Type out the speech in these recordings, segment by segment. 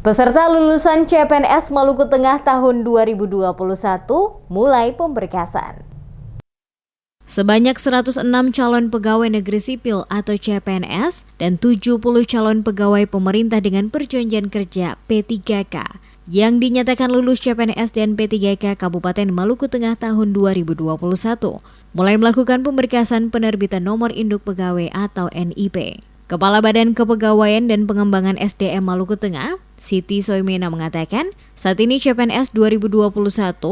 Peserta lulusan CPNS Maluku Tengah tahun 2021 mulai pemberkasan. Sebanyak 106 calon pegawai negeri sipil atau CPNS dan 70 calon pegawai pemerintah dengan perjanjian kerja P3K yang dinyatakan lulus CPNS dan P3K Kabupaten Maluku Tengah tahun 2021 mulai melakukan pemberkasan penerbitan nomor induk pegawai atau NIP. Kepala Badan Kepegawaian dan Pengembangan SDM Maluku Tengah, Siti Soimena mengatakan, saat ini CPNS 2021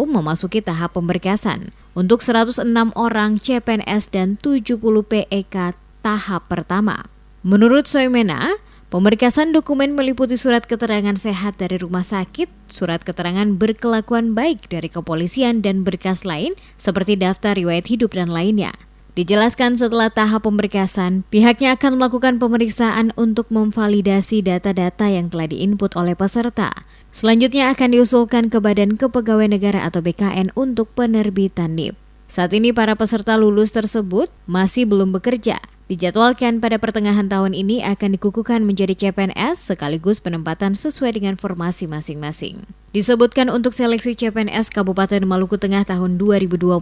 memasuki tahap pemberkasan untuk 106 orang CPNS dan 70 PEK tahap pertama. Menurut Soimena, pemberkasan dokumen meliputi surat keterangan sehat dari rumah sakit, surat keterangan berkelakuan baik dari kepolisian dan berkas lain seperti daftar riwayat hidup dan lainnya. Dijelaskan setelah tahap pemberkasan, pihaknya akan melakukan pemeriksaan untuk memvalidasi data-data yang telah diinput oleh peserta. Selanjutnya akan diusulkan ke Badan Kepegawaian Negara atau BKN untuk penerbitan NIP. Saat ini para peserta lulus tersebut masih belum bekerja. Dijadwalkan pada pertengahan tahun ini akan dikukuhkan menjadi CPNS sekaligus penempatan sesuai dengan formasi masing-masing. Disebutkan untuk seleksi CPNS Kabupaten Maluku Tengah tahun 2021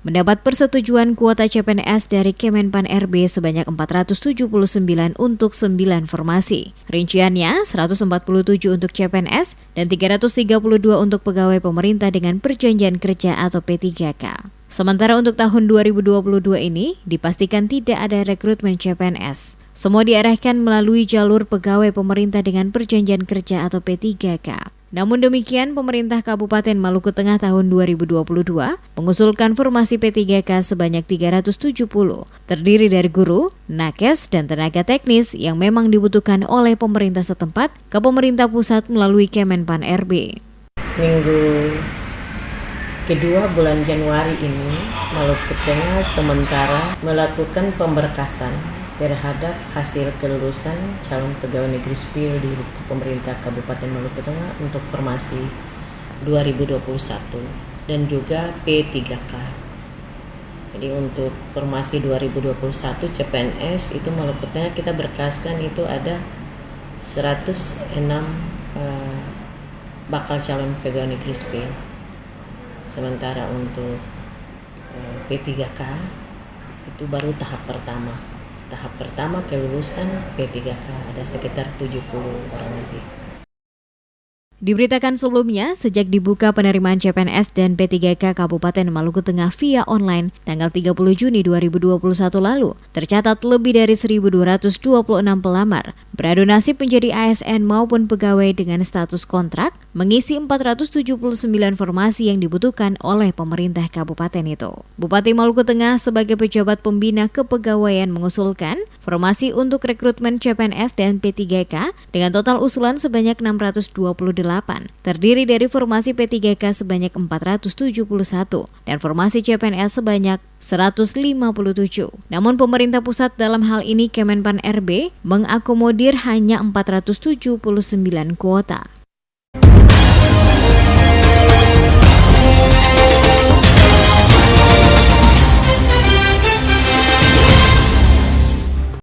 mendapat persetujuan kuota CPNS dari Kemenpan RB sebanyak 479 untuk 9 formasi. Rinciannya 147 untuk CPNS dan 332 untuk pegawai pemerintah dengan perjanjian kerja atau P3K. Sementara untuk tahun 2022 ini dipastikan tidak ada rekrutmen CPNS. Semua diarahkan melalui jalur pegawai pemerintah dengan perjanjian kerja atau P3K. Namun demikian, pemerintah Kabupaten Maluku Tengah tahun 2022 mengusulkan formasi P3K sebanyak 370, terdiri dari guru, nakes, dan tenaga teknis yang memang dibutuhkan oleh pemerintah setempat ke pemerintah pusat melalui Kemenpan RB. Minggu kedua bulan Januari ini, Maluku Tengah sementara melakukan pemberkasan terhadap hasil kelulusan calon pegawai negeri sipil di pemerintah Kabupaten Maluku Tengah untuk formasi 2021 dan juga P3K. Jadi untuk formasi 2021 CPNS itu Maluku Tengah kita berkaskan itu ada 106 bakal calon pegawai negeri sipil. Sementara untuk P3K itu baru tahap pertama. Tahap pertama kelulusan P3K ada sekitar 70 orang lebih. Diberitakan sebelumnya, sejak dibuka penerimaan CPNS dan P3K Kabupaten Maluku Tengah via online tanggal 30 Juni 2021 lalu, tercatat lebih dari 1.226 pelamar beradu nasib menjadi ASN maupun pegawai dengan status kontrak mengisi 479 formasi yang dibutuhkan oleh pemerintah kabupaten itu. Bupati Maluku Tengah sebagai pejabat pembina kepegawaian mengusulkan formasi untuk rekrutmen CPNS dan P3K dengan total usulan sebanyak 628, terdiri dari formasi P3K sebanyak 471 dan formasi CPNS sebanyak 157. Namun pemerintah pusat dalam hal ini Kemenpan RB mengakomodir hanya 479 kuota.